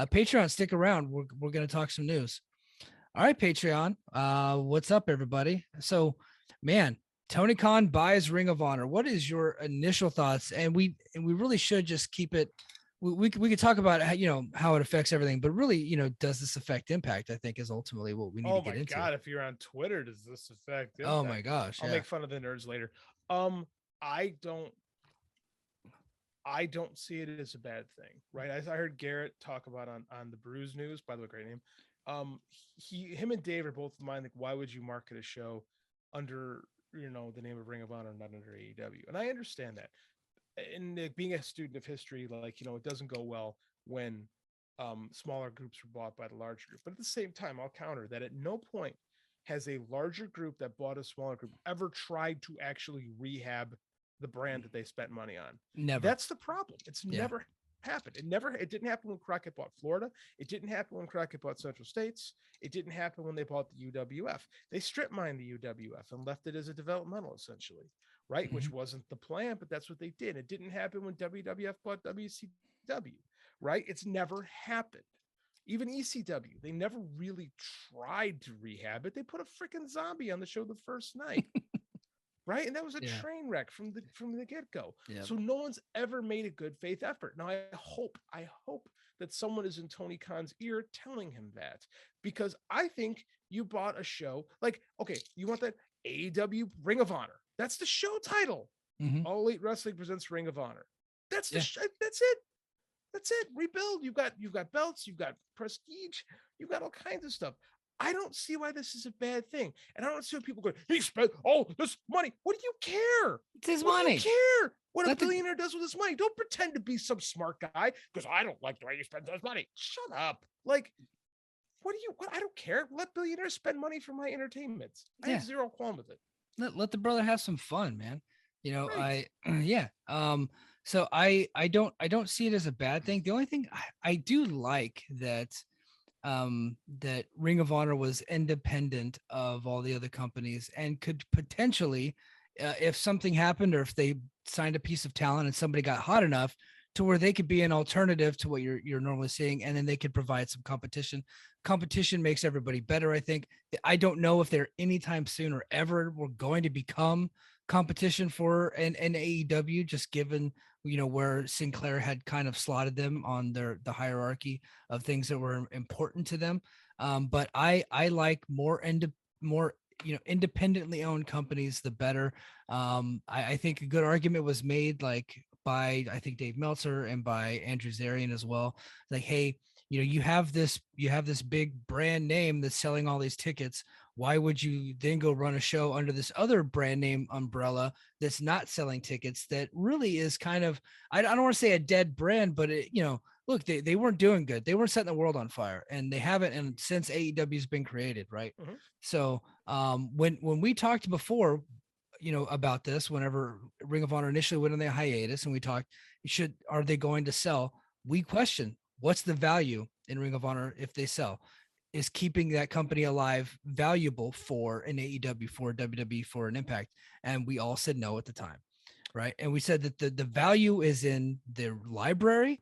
Patreon, stick around. We're going to talk some news. All right, Patreon. What's up, everybody? So, man, Tony Khan buys Ring of Honor. What is your initial thoughts? And we really should just keep it. We could talk about how, how it affects everything, but really, does this affect Impact? I think is ultimately what we need to Oh get my into. God, if you're on Twitter, does this affect Oh my Impact? gosh, I'll yeah. make fun of the nerds later. Um, I don't I don't see it as a bad thing, right? I heard Garrett talk about on the Brews News, by the way, great name. Him and Dave are both of mine. Like, why would you market a show under the name of Ring of Honor, not under AEW? And I understand that. And being a student of history, like it doesn't go well when smaller groups are bought by the larger group. But at the same time, I'll counter that at no point has a larger group that bought a smaller group ever tried to actually rehab the brand that they spent money on. Never. That's the problem. It's Yeah. never happened. It didn't happen when Crockett bought Florida. It didn't happen when Crockett bought Central States. It didn't happen when they bought the UWF. They strip mined the UWF and left it as a developmental, essentially, right? Mm-hmm. Which wasn't the plan, but that's what they did. It didn't happen when WWF bought WCW, right? It's never happened. Even ECW, they never really tried to rehab it. They put a freaking zombie on the show the first night. Right, and that was a Yeah. train wreck from the get-go. Yeah. So no one's ever made a good faith effort. Now I hope that someone is in Tony Khan's ear telling him that, because I think you bought a show like, okay, you want that AEW Ring of Honor, that's the show title. Mm-hmm. All Elite Wrestling presents Ring of Honor. That's Yeah. that's it. That's it. Rebuild. You've got belts, you've got prestige, you've got all kinds of stuff. I don't see why this is a bad thing. And I don't see people going, he spent all this money. What do you care? It's his What money. do you care what a Let the billionaire does with his money? Don't pretend to be some smart guy because I don't like the way you spend his money. Shut up. Like, I don't care. Let billionaires spend money for my entertainment. I Yeah. have zero qualm with it. Let the brother have some fun, man. Right. Yeah. So I don't see it as a bad thing. The only thing I do like that Ring of Honor was independent of all the other companies and could potentially, if something happened or if they signed a piece of talent and somebody got hot enough to where they could be an alternative to what you're normally seeing, and then they could provide some competition. Competition makes everybody better, I think. I don't know if they're anytime soon or ever we're going to become competition for an AEW, just given where Sinclair had kind of slotted them on the hierarchy of things that were important to them. But I like more independently owned companies, the better. I think a good argument was made like by I think Dave Meltzer and by Andrew Zarian as well. Like, hey, you have this big brand name that's selling all these tickets. Why would you then go run a show under this other brand name umbrella that's not selling tickets, that really is kind of, I don't want to say a dead brand, but look, they weren't doing good. They weren't setting the world on fire, and they haven't, and since AEW's been created, right? Mm-hmm. So when we talked before, about this, whenever Ring of Honor initially went on their hiatus, and we talked, are they going to sell? We question what's the value in Ring of Honor if they sell. Is keeping that company alive valuable for an AEW, for WWE, for an Impact? And we all said no at the time, right? And we said that the value is in their library,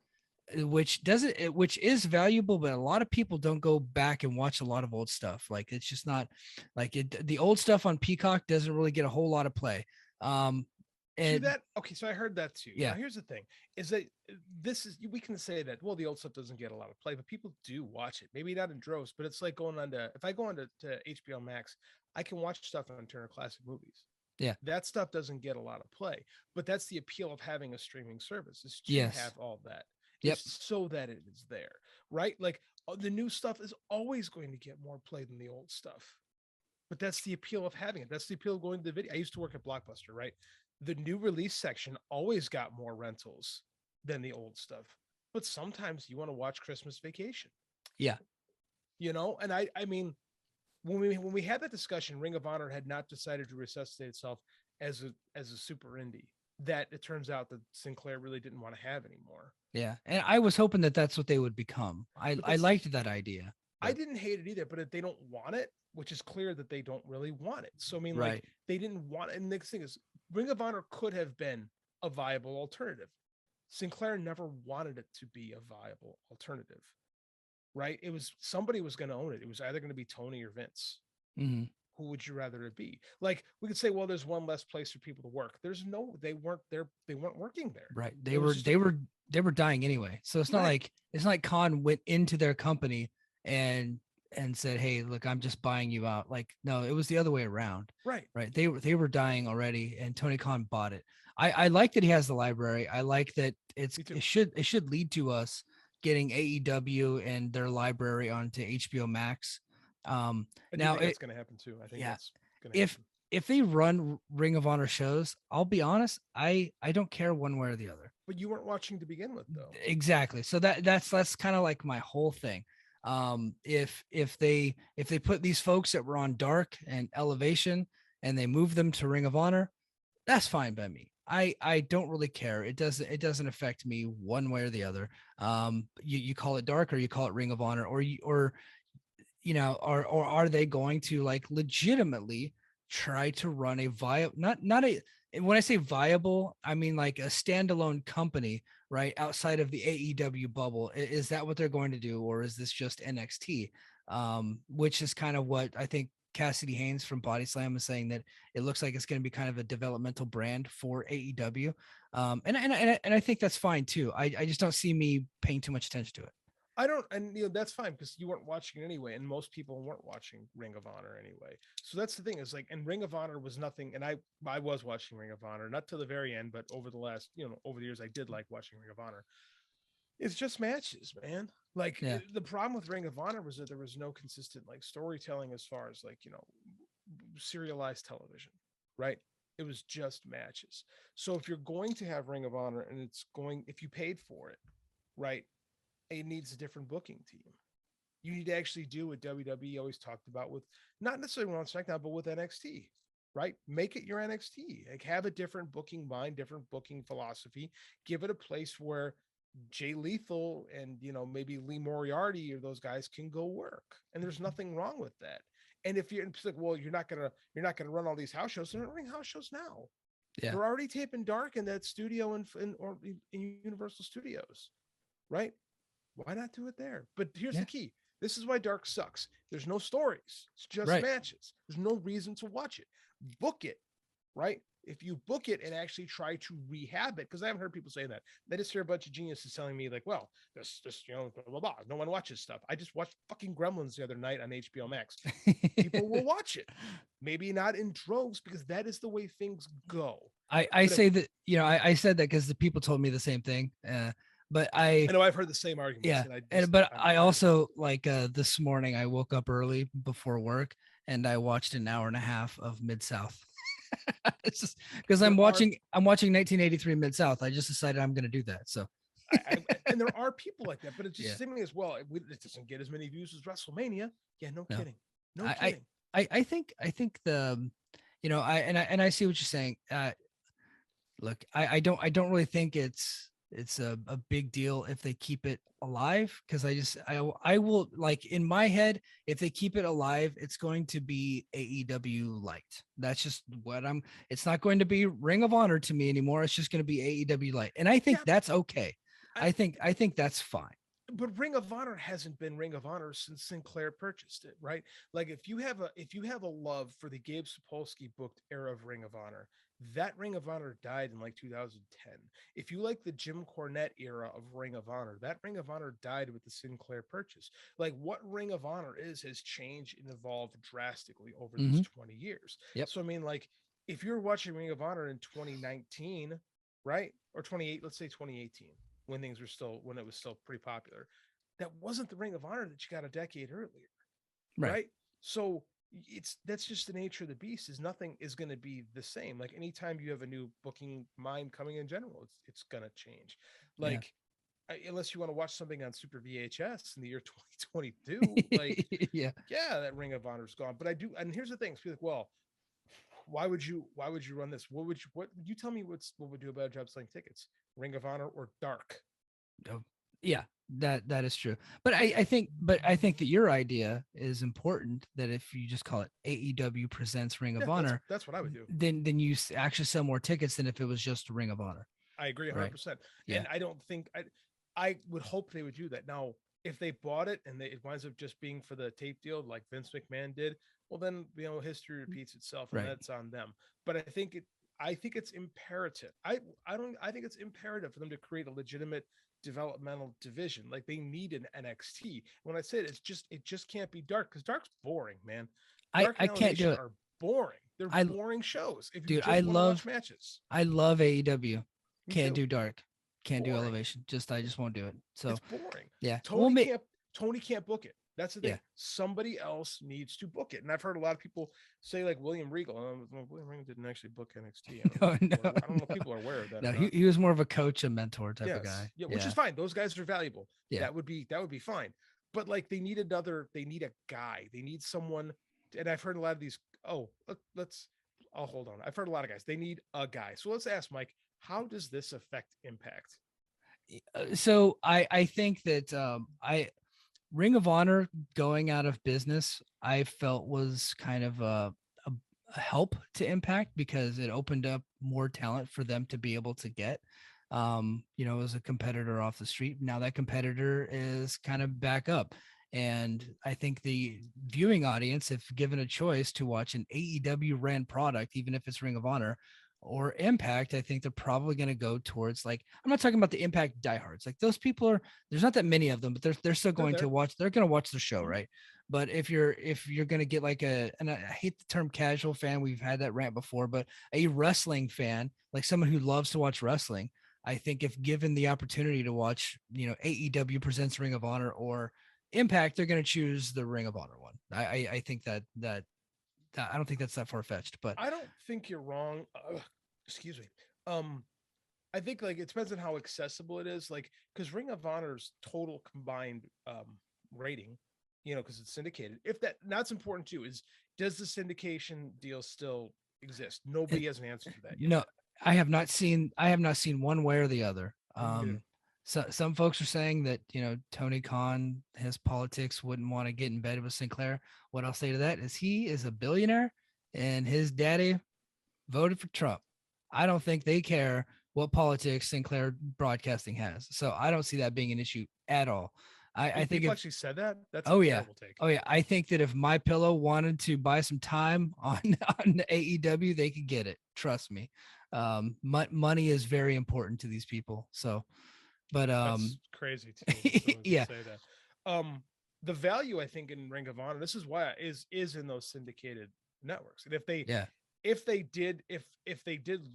which is valuable, but a lot of people don't go back and watch a lot of old stuff. Like, it's just not like it. The old stuff on Peacock doesn't really get a whole lot of play. To And that, okay, so I heard that too. yeah, Now here's the thing: is that we can say that, well, the old stuff doesn't get a lot of play, but people do watch it. Maybe not in droves, but it's like going on to, if I go on to HBO Max, I can watch stuff on Turner Classic Movies. yeah, That stuff doesn't get a lot of play, but that's the appeal of having a streaming service, is to yes, have all that, yep, is so that it is there, right? Like, the new stuff is always going to get more play than the old stuff. But that's the appeal of having it. That's the appeal of going to the video. I used to work at Blockbuster, right? The new release section always got more rentals than the old stuff. But sometimes you want to watch Christmas Vacation, yeah, and I mean, when we had that discussion, Ring of Honor had not decided to resuscitate itself as a super indie that it turns out that Sinclair really didn't want to have anymore. yeah. And I was hoping that that's what they would become. But I that's liked that idea, I but didn't hate it either, but if they don't want it, which is clear that they don't really want it. So I mean, like, right, they didn't want it. And the next thing is, Ring of Honor could have been a viable alternative. Sinclair never wanted it to be a viable alternative. right? It was somebody was going to own it. It was either going to be Tony or Vince. Hmm. Who would you rather it be? Like we could say, well, there's one less place for people to work. There's no, they weren't there. They weren't working there. Right. It was just a, They were dying anyway. So right, it's not like Khan went into their company and said, "Hey, look, I'm just buying you out." Like, no, it was the other way around. right. Right. They were dying already, and Tony Khan bought it. I like that he has the library. I like that Me too. it should lead to us getting AEW and their library onto HBO Max. I do Now think that's going to happen too. I think yeah, that's going to if happen. they run Ring of Honor shows, I'll be honest, I don't care one way or the other. But you weren't watching to begin with, though. Exactly. So that's kind of like my whole thing. If they put these folks that were on Dark and Elevation and they move them to Ring of Honor, that's fine by me. I don't really care. It doesn't affect me one way or the other. You call it Dark or you call it Ring of Honor, or or are they going to like legitimately try to run a viable, not a, when I say viable, I mean like a standalone company, right, outside of the AEW bubble. Is that what they're going to do, or is this just NXT? Which is kind of what I think Cassidy Haynes from Body Slam is saying, that it looks like it's going to be kind of a developmental brand for AEW. And I think that's fine too. I just don't see me paying too much attention to it. I don't, and that's fine because you weren't watching it anyway, and most people weren't watching Ring of Honor anyway. So that's the thing, is like, and Ring of Honor was nothing, and I was watching Ring of Honor, not to the very end, but over the last, over the years, I did like watching Ring of Honor. It's just matches, man. Like Yeah. the problem with Ring of Honor was that there was no consistent like storytelling as far as like, serialized television, right? It was just matches. So if you're going to have Ring of Honor and if you paid for it, right, it needs a different booking team. You need to actually do what WWE always talked about with not necessarily on SmackDown, but with NXT, right? Make it your NXT. Like have a different booking mind, different booking philosophy. Give it a place where Jay Lethal and maybe Lee Moriarty or those guys can go work. And there's nothing wrong with that. And if you're like, well, you're not gonna run all these house shows. They're not running house shows now. Yeah. They're already taping Dark in that studio in Universal Studios, right? Why not do it there? But here's Yeah. the key. This is why Dark sucks. There's no stories. It's just Right. matches. There's no reason to watch it. Book it, right? If you book it and actually try to rehab it, because I haven't heard people say that. They just hear a bunch of geniuses telling me like, well, this, blah, blah, blah. No one watches stuff. I just watched fucking Gremlins the other night on HBO Max. People will watch it. Maybe not in droves because that is the way things go. I say that, I said that because the people told me the same thing. But I know I've heard the same arguments. yeah, And but I also like this morning I woke up early before work and I watched an hour and a half of Mid South. It's just because I'm watching 1983 Mid South. I just decided I'm going to do that. So and there are people like that, but it's just Yeah. seemingly as well. It doesn't get as many views as WrestleMania. Yeah, no No. kidding. No I kidding. I think the I see what you're saying. Look, I don't really think it's a big deal if they keep it alive, because I will, like, in my head, if they keep it alive, it's going to be AEW light. That's just what it's not going to be Ring of Honor to me anymore. It's just going to be AEW light. And I think Yeah, that's okay. I- I think that's fine. but Ring of Honor hasn't been Ring of Honor since Sinclair purchased it, right? Like if you have a love for the Gabe Sapolsky booked era of Ring of Honor, that Ring of Honor died in like 2010. If you like the Jim Cornette era of Ring of Honor, that Ring of Honor died with the Sinclair purchase. Like what Ring of Honor has changed and evolved drastically over these 20 years. Yep. So I mean, like if you're watching Ring of Honor in 2019, right? Or 28, let's say 2018, when it was still pretty popular. That wasn't the Ring of Honor that you got a decade earlier. Right. So that's just the nature of the beast. Is nothing is going to be the same. Like anytime you have a new booking mind coming in general, it's going to change. Like unless you want to watch something on Super VHS in the year 2022, like Yeah. that Ring of Honor's gone. But I do, and here's the thing: it's like, well, why would you run this? What would you tell me? What would do a better job selling tickets? Ring of Honor or Dark? Oh, yeah, that is true. But I think that your idea is important, that if you just call it AEW presents Ring of Honor, that's what I would do. Then you actually sell more tickets than if it was just Ring of Honor. I agree 100%. Yeah. And I don't think I would hope they would do that. Now, if they bought it and it winds up just being for the tape deal like Vince McMahon did, well then history repeats itself and Right. that's on them. But I think it's imperative. I think it's imperative for them to create a legitimate developmental division. Like they need an NXT. When I said it just can't be dark because dark's boring, man. Dark I and can't do Elevation it. are boring. They're I boring shows if you dude, just want to watch matches. I love AEW. Me Can't too. do dark. Can't do Boring. elevation. I just won't do it. So It's boring. yeah. We'll Tony make can't Tony can't book it. That's the yeah. thing. Somebody else needs to book it. And I've heard a lot of people say like William Regal. William Regal didn't actually book NXT. No, no, I don't know if no. people are aware of that No, or not. he was more of a coach and mentor type of Yes. guy. Yeah, which Yeah. is fine. Those guys are valuable. Yeah. That would be fine. But like they need a guy. They need someone. And I've heard a lot of these. Oh, let's I'll hold on. I've heard a lot of guys. They need a guy. So let's ask Mike, how does this affect Impact? So I think that I Ring of Honor going out of business, I felt was kind of a help to Impact because it opened up more talent for them to be able to get. As a competitor off the street. Now that competitor is kind of back up. And I think the viewing audience, if given a choice to watch an AEW ran product, even if it's Ring of Honor or Impact, I think they're probably going to go towards like, I'm not talking about the Impact diehards. Like those people are, there's not that many of them, but they're still going to watch, they're going to watch the show. Mhm. Right. But if you're going to get like and I hate the term casual fan, we've had that rant before, but a wrestling fan, like someone who loves to watch wrestling, I think if given the opportunity to watch, AEW presents Ring of Honor or Impact, they're going to choose the Ring of Honor one. I think that I don't think that's that far fetched, but I don't think you're wrong. Excuse me. Um, I think like it depends on how accessible it is. Like because Ring of Honor's total combined rating, because it's syndicated. If that's important too, is does the syndication deal still exist? Nobody has an answer to that yet. no, I have not seen one way or the other. So some folks are saying that Tony Khan, his politics wouldn't want to get in bed with Sinclair. What I'll say to that is he is a billionaire, and his daddy voted for Trump. I don't think they care what politics Sinclair Broadcasting has. So I don't see that being an issue at all. I think people if actually said that, that's oh a yeah, terrible take. oh yeah, I think that if My Pillow wanted to buy some time on AEW, they could get it. Trust me. Money is very important to these people. So, but That's crazy too. Someone yeah, say that. The value I think in Ring of Honor, this is why is in those syndicated networks. And yeah, if they did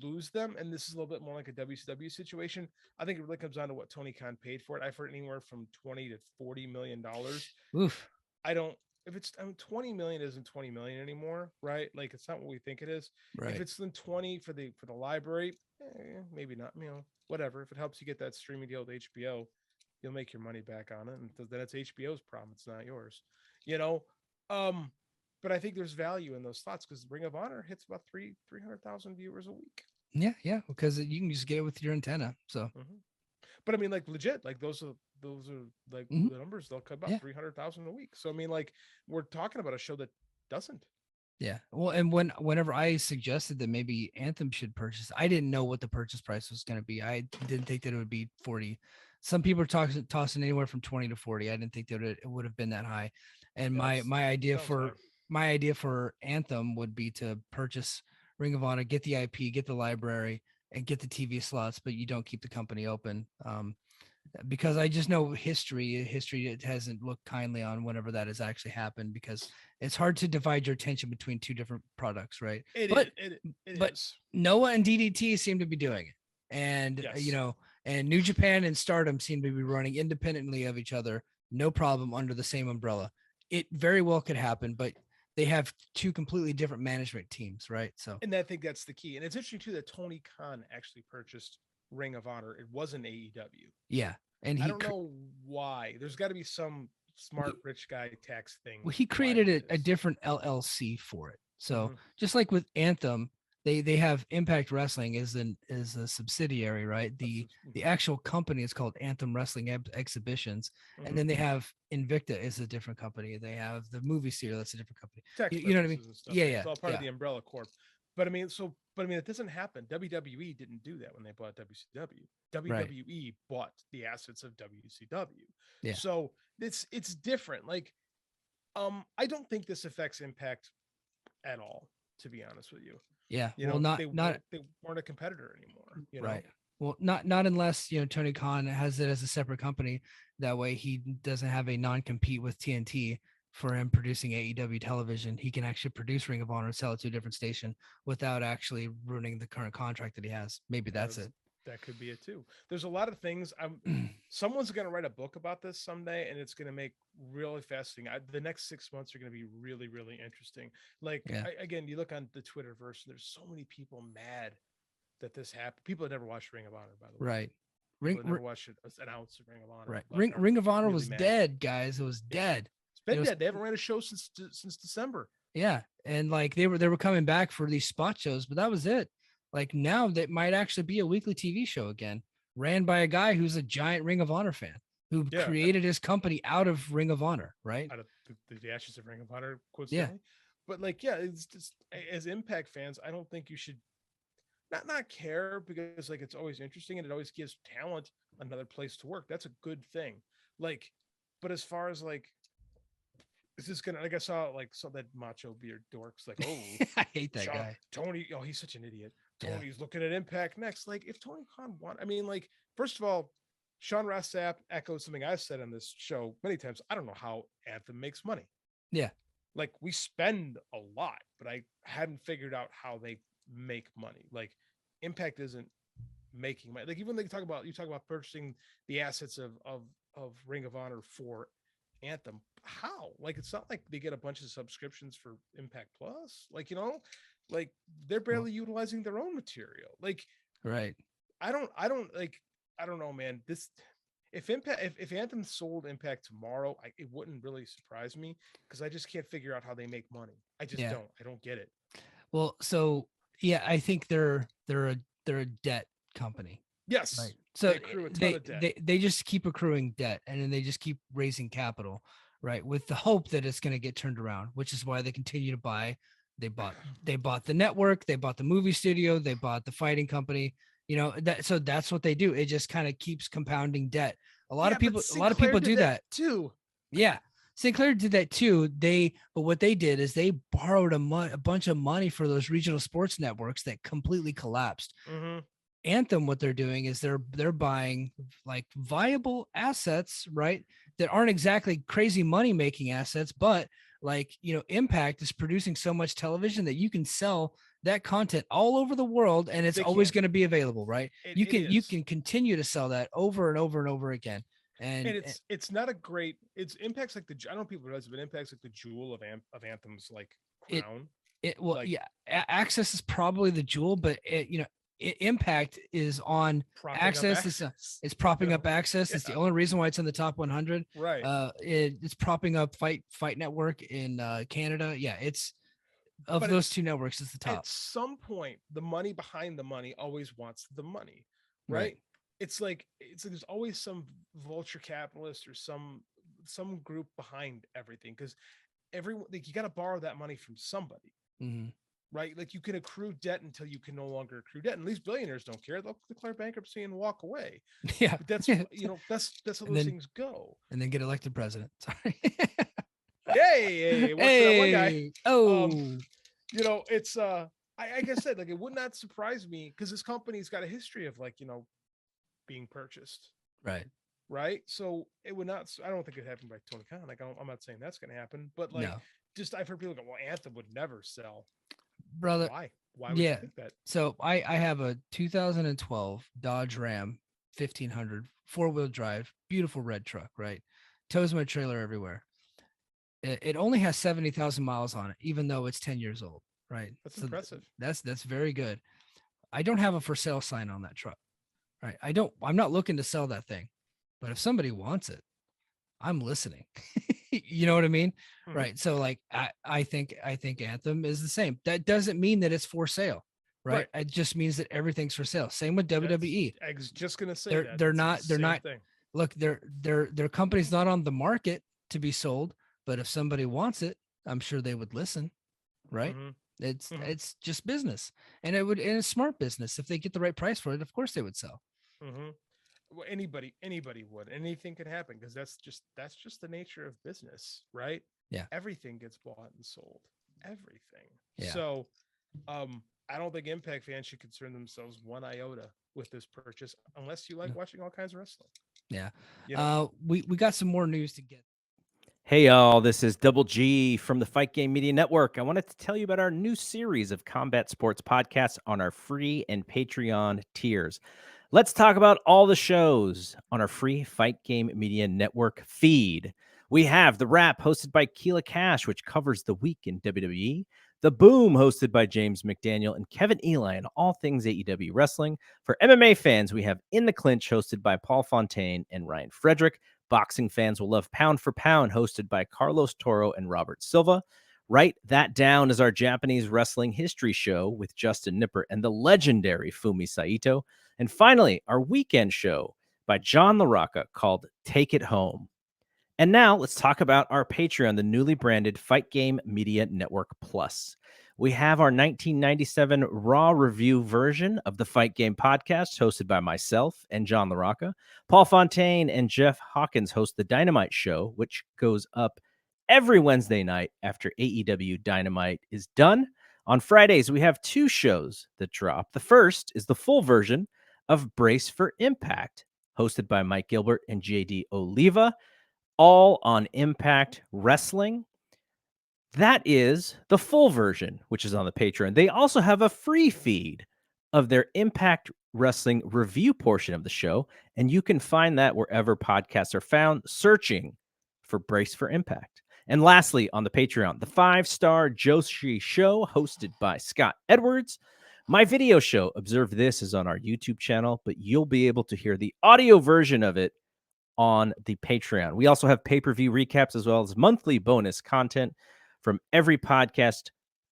lose them, and this is a little bit more like a WCW situation, I think it really comes down to what Tony Khan paid for it. I've heard anywhere from $20 to $40 million. oof. I don't. If it's 20 million isn't 20 million anymore, right? Like it's not what we think it is. Right. If it's then 20 for the library, maybe not. Whatever. If it helps you get that streaming deal with HBO, you'll make your money back on it, and then it's HBO's problem. It's not yours. You know. But I think there's value in those slots because Ring of Honor hits about 300,000 viewers a week. Yeah, because you can just get it with your antenna. So, but I mean, like legit, like those are like the numbers. They'll cut about 300,000 a week. So I mean, like we're talking about a show that doesn't. Yeah. Well, and whenever I suggested that maybe Anthem should purchase, I didn't know what the purchase price was going to be. I didn't think that it would be 40. Some people are tossing anywhere from 20 to 40. I didn't think that it would have been that high. And my idea for Anthem would be to purchase Ring of Honor, get the IP, get the library, and get the TV slots, but you don't keep the company open. Because I just know history it hasn't looked kindly on whenever that has actually happened because it's hard to divide your attention between two different products, right? But Noah and DDT seem to be doing it. And and New Japan and Stardom seem to be running independently of each other, no problem under the same umbrella. It very well could happen, but they have two completely different management teams, right? So and I think that's the key. And it's interesting too that Tony Khan actually purchased Ring of Honor. It wasn't AEW. Yeah. And I don't know why. There's got to be some smart rich guy tax thing. Well, he created a different LLC for it. So just like with Anthem, they have Impact Wrestling as a subsidiary, right? The actual company is called Anthem Wrestling Exhibitions, and then they have Invicta is a different company. They have the movie series, that's a different company. You know what I mean? Yeah. It's all part of the Umbrella Corp. But I mean, it doesn't happen. WWE didn't do that when they bought WCW. Right. WWE bought the assets of WCW. Yeah. So it's different. Like, I don't think this affects Impact at all, to be honest with you. Yeah. You Well, know, not not they weren't a competitor anymore, you know. right. Well, not unless, Tony Khan has it as a separate company. That way he doesn't have a non-compete with TNT for him producing AEW television. He can actually produce Ring of Honor and sell it to a different station without actually ruining the current contract that he has. Maybe that's it. That could be it too. There's a lot of things. Someone's going to write a book about this someday, and it's going to make really fascinating. The next 6 months are going to be really, really interesting. Like, Yeah. again, you look on the Twitterverse, and there's so many people mad that this happened. People have never watched Ring of Honor, by the way. Right. People never watched an ounce of Ring of Honor. Right. But Ring of Honor really was mad. dead, guys. It was dead. It's been It was- dead. They haven't ran a show since December. Yeah. And like they were coming back for these spot shows, but that was it. Like now that might actually be a weekly TV show again, ran by a guy who's a giant Ring of Honor fan who created his company out of Ring of Honor, right? Out of the ashes of Ring of Honor, Yeah. But like, yeah, it's just, as Impact fans, I don't think you should not care, because like it's always interesting and it always gives talent another place to work. That's a good thing. Like, but as far as like, is this gonna, like, I saw that macho beard dorks like, oh, I hate that guy. Tony, oh, he's such an idiot. Yeah. Tony's looking at Impact next. Like, if Tony Khan won, I mean, like, first of all, Sean Ross Sapp echoes something I've said on this show many times. I don't know how Anthem makes money. Yeah. Like, we spend a lot, but I hadn't figured out how they make money. Like, Impact isn't making money. Like, even you talk about purchasing the assets of Ring of Honor for Anthem. How? Like, it's not like they get a bunch of subscriptions for Impact Plus. Like, you know, like they're barely utilizing their own material. Like, right. I don't know, man. This, if Anthem sold Impact tomorrow, it wouldn't really surprise me, because I just can't figure out how they make money. I just don't. I don't get it. Well, so yeah, I think they're a debt company. Yes. Right. So they just keep accruing debt, and then they just keep raising capital, right? With the hope that it's going to get turned around, which is why they continue to buy. They bought the network, they bought the movie studio, they bought the fighting company. You know, so that's what they do. It just kind of keeps compounding debt. A lot of people do that too. Yeah. Sinclair did that too. But what they did is they borrowed a bunch of money for those regional sports networks that completely collapsed. Mm-hmm. Anthem, what they're doing is they're buying like viable assets, right? That aren't exactly crazy money making assets, but like, Impact is producing so much television that you can sell that content all over the world, and it's always going to be available, right? You can continue to sell that over and over and over again. And it's not a great, it's Impact's like I don't know if people realize, but Impact's like the jewel of Anthem's like crown. Access is probably the jewel, but Impact is on Access. It's propping up Access. Yeah. It's the only reason why it's in the top 100. Right. It's propping up Fight Network in Canada. Yeah, it's of those two networks, it's the top. At some point, the money behind the money always wants the money, right? It's like there's always some vulture capitalist or some group behind everything, because everyone, like, you got to borrow that money from somebody. Mm-hmm. Right? Like, you can accrue debt until you can no longer accrue debt. And these billionaires don't care. They'll declare bankruptcy and walk away. Yeah. But that's, that's how those things go. And then get elected president. Sorry. Hey, what's that one guy? Oh, it's, like I said, like, it would not surprise me, because this company's got a history of, like, being purchased. Right. Right. So it would not, I don't think it happened by Tony Khan. Like, I'm not saying that's going to happen, but like, I've heard people go, well, Anthem would never sell. Brother, why would you think that? So I have a 2012 Dodge Ram 1500 4-wheel drive, beautiful red truck, right? Tows my trailer everywhere. It only has 70,000 miles on it, even though it's 10 years old, right? That's impressive. That's very good. I don't have a for sale sign on that truck, right? I'm not looking to sell that thing, but if somebody wants it, I'm listening. You know what I mean? Mm-hmm. Right. So like, I think Anthem is the same. That doesn't mean that it's for sale, right? It just means that everything's for sale. Same with WWE. I was just going to say they're not look, their company's not on the market to be sold, but if somebody wants it, I'm sure they would listen. Right. Mm-hmm. Hmm. It's just business, and it's smart business. If they get the right price for it, of course they would sell. Hmm. Well, anybody would. Anything could happen because that's just the nature of business, right? Yeah, Everything gets bought and sold. Everything. yeah, So I don't think Impact fans should concern themselves one iota with this purchase unless you like no, watching all kinds of wrestling. yeah. You know. We got some more news to get. Hey, y'all, this is Double G from the Fight Game Media Network. I wanted to tell you about our new series of combat sports podcasts on our free and Patreon tiers. Let's talk about all the shows on our free Fight Game Media Network feed. We have The Wrap, hosted by Keela Cash, which covers the week in WWE. The Boom, hosted by James McDaniel and Kevin Eli on all things AEW wrestling. For MMA fans, we have In the Clinch, hosted by Paul Fontaine and Ryan Frederick. Boxing fans will love Pound for Pound, hosted by Carlos Toro and Robert Silva. Write That Down is our Japanese wrestling history show with Justin Nipper and the legendary Fumi Saito. And finally, our weekend show by John LaRocca called Take It Home. And now let's talk about our Patreon, the newly branded Fight Game Media Network Plus. We have our 1997 Raw review version of the Fight Game podcast, hosted by myself and John LaRocca. Paul Fontaine and Jeff Hawkins host the Dynamite Show, which goes up every Wednesday night after AEW Dynamite is done. On Fridays, we have two shows that drop. The first is the full version of Brace for Impact, hosted by Mike Gilbert and JD Oliva, all on Impact Wrestling. That is the full version, which is on the Patreon. They also have a free feed of their Impact Wrestling review portion of the show, and you can find that wherever podcasts are found, searching for Brace for Impact. And lastly, on the Patreon, the 5-star Joshi Show, hosted by Scott Edwards. My video show, Observe This, is on our YouTube channel, but you'll be able to hear the audio version of it on the Patreon. We also have pay-per-view recaps as well as monthly bonus content from every podcast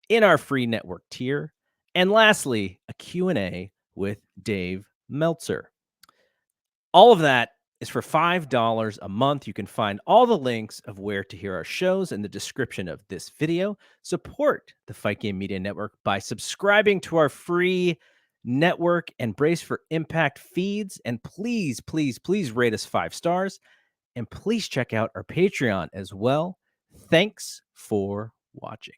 in our free network tier. And lastly, a Q&A with Dave Meltzer. All of that is for $5 a month. You can find all the links of where to hear our shows in the description of this video. Support the Fight Game Media Network by subscribing to our free network and Brace for Impact feeds. And please, please, please rate us 5 stars. And please check out our Patreon as well. Thanks for watching.